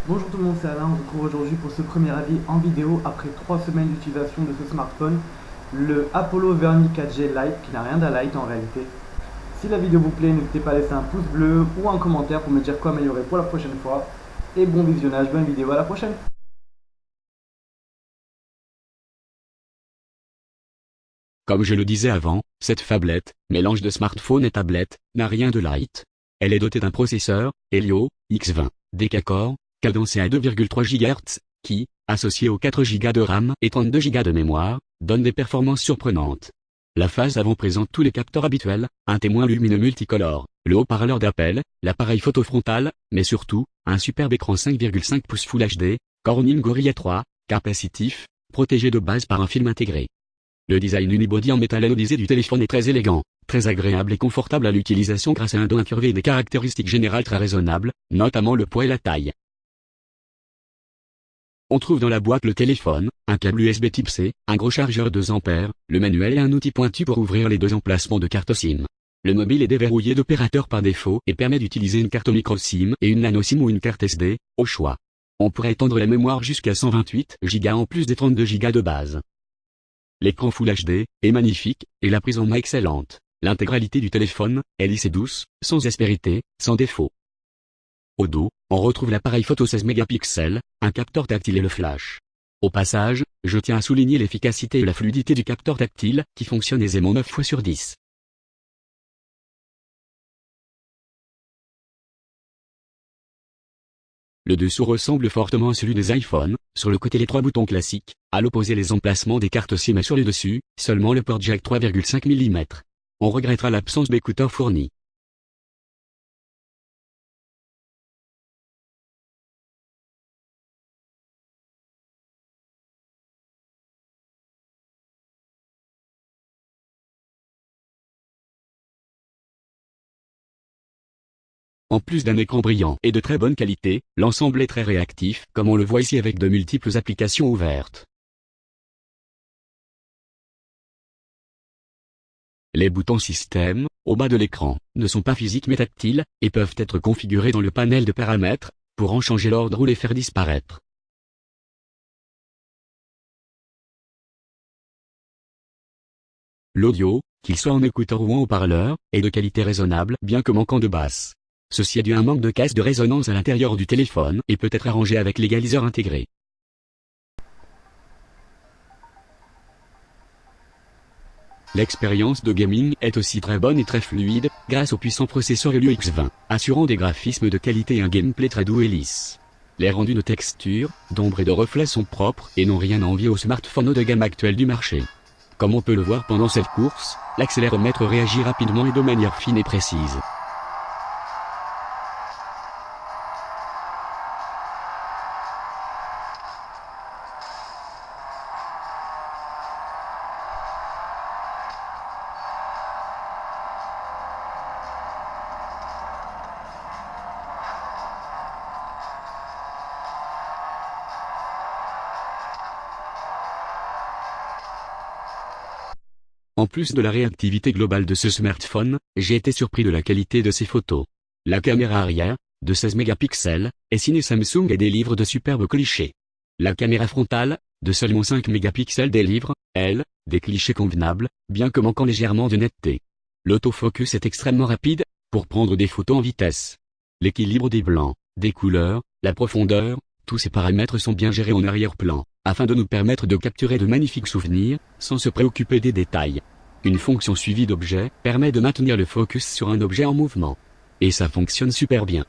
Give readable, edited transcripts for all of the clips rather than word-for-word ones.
Bonjour tout le monde, c'est Alain. On se retrouve aujourd'hui pour ce premier avis en vidéo après 3 semaines d'utilisation de ce smartphone, le Apollo Verni 4G Lite, qui n'a rien d'un light en réalité. Si la vidéo vous plaît, n'hésitez pas à laisser un pouce bleu ou un commentaire pour me dire quoi améliorer pour la prochaine fois. Et bon visionnage, bonne vidéo, à la prochaine. Comme je le disais avant, cette phablette, mélange de smartphone et tablette, n'a rien de light. Elle est dotée d'un processeur, Helio, X20, Decacore, cadencé à 2,3 GHz, qui, associé aux 4 Go de RAM et 32 Go de mémoire, donne des performances surprenantes. La face avant présente tous les capteurs habituels, un témoin lumineux multicolore, le haut-parleur d'appel, l'appareil photo frontal, mais surtout, un superbe écran 5,5 pouces Full HD, Corning Gorilla 3, capacitif, protégé de base par un film intégré. Le design unibody en métal anodisé du téléphone est très élégant, très agréable et confortable à l'utilisation grâce à un dos incurvé et des caractéristiques générales très raisonnables, notamment le poids et la taille. On trouve dans la boîte le téléphone, un câble USB type C, un gros chargeur 2 ampères, le manuel et un outil pointu pour ouvrir les 2 emplacements de carte SIM. Le mobile est déverrouillé d'opérateur par défaut et permet d'utiliser une carte micro SIM et une nano SIM ou une carte SD, au choix. On pourrait étendre la mémoire jusqu'à 128 Go en plus des 32 Go de base. L'écran Full HD est magnifique, et la prise en main excellente. L'intégralité du téléphone est lisse et douce, sans aspérité, sans défaut. Au dos, on retrouve l'appareil photo 16 mégapixels, un capteur tactile et le flash. Au passage, je tiens à souligner l'efficacité et la fluidité du capteur tactile, qui fonctionne aisément 9 fois sur 10. Le dessous ressemble fortement à celui des iPhones, sur le côté les 3 boutons classiques, à l'opposé les emplacements des cartes SIM et sur le dessus, seulement le port jack 3,5 mm. On regrettera l'absence d'écouteurs fournis. En plus d'un écran brillant et de très bonne qualité, l'ensemble est très réactif, comme on le voit ici avec de multiples applications ouvertes. Les boutons système, au bas de l'écran, ne sont pas physiques mais tactiles, et peuvent être configurés dans le panel de paramètres, pour en changer l'ordre ou les faire disparaître. L'audio, qu'il soit en écouteur ou en haut-parleur, est de qualité raisonnable bien que manquant de basse. Ceci est dû à un manque de caisse de résonance à l'intérieur du téléphone et peut être arrangé avec l'égaliseur intégré. L'expérience de gaming est aussi très bonne et très fluide, grâce au puissant processeur Helio X20, assurant des graphismes de qualité et un gameplay très doux et lisse. Les rendus de texture, d'ombre et de reflets sont propres et n'ont rien à envier aux smartphones haut de gamme actuels du marché. Comme on peut le voir pendant cette course, l'accéléromètre réagit rapidement et de manière fine et précise. En plus de la réactivité globale de ce smartphone, j'ai été surpris de la qualité de ses photos. La caméra arrière, de 16 mégapixels, est signée Samsung et délivre de superbes clichés. La caméra frontale, de seulement 5 mégapixels délivre, elle, des clichés convenables, bien que manquant légèrement de netteté. L'autofocus est extrêmement rapide, pour prendre des photos en vitesse. L'équilibre des blancs, des couleurs, la profondeur, tous ces paramètres sont bien gérés en arrière-plan, afin de nous permettre de capturer de magnifiques souvenirs, sans se préoccuper des détails. Une fonction suivie d'objet permet de maintenir le focus sur un objet en mouvement. Et ça fonctionne super bien.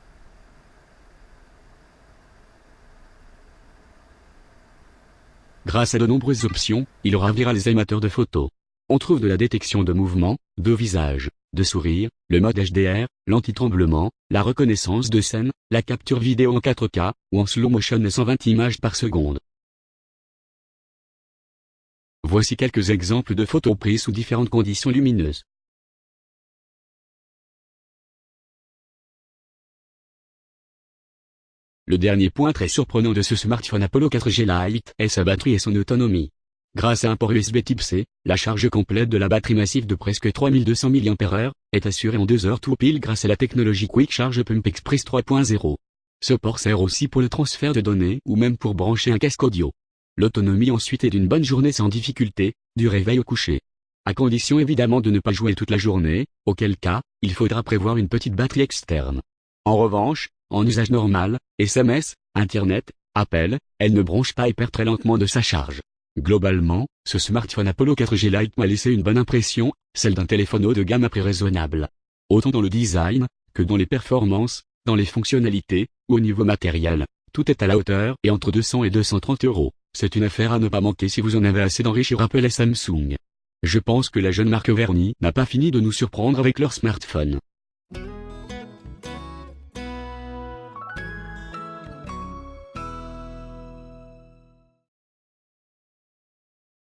Grâce à de nombreuses options, il ravira les amateurs de photos. On trouve de la détection de mouvement, de visage, de sourire, le mode HDR, l'anti-tremblement, la reconnaissance de scène, la capture vidéo en 4K, ou en slow motion et 120 images par seconde. Voici quelques exemples de photos prises sous différentes conditions lumineuses. Le dernier point très surprenant de ce smartphone Apollo 4G Lite est sa batterie et son autonomie. Grâce à un port USB type C, la charge complète de la batterie massive de presque 3200 mAh est assurée en 2 heures tout pile grâce à la technologie Quick Charge Pump Express 3.0. Ce port sert aussi pour le transfert de données ou même pour brancher un casque audio. L'autonomie ensuite est d'une bonne journée sans difficulté, du réveil au coucher. À condition évidemment de ne pas jouer toute la journée, auquel cas, il faudra prévoir une petite batterie externe. En revanche, en usage normal, SMS, Internet, appel, elle ne bronche pas et perd très lentement de sa charge. Globalement, ce smartphone Apollo 4G Lite m'a laissé une bonne impression, celle d'un téléphone haut de gamme à prix raisonnable. Autant dans le design, que dans les performances, dans les fonctionnalités, ou au niveau matériel, tout est à la hauteur et entre 200 et 230 €. C'est une affaire à ne pas manquer si vous en avez assez d'enrichir Apple et Samsung. Je pense que la jeune marque Verny n'a pas fini de nous surprendre avec leur smartphone.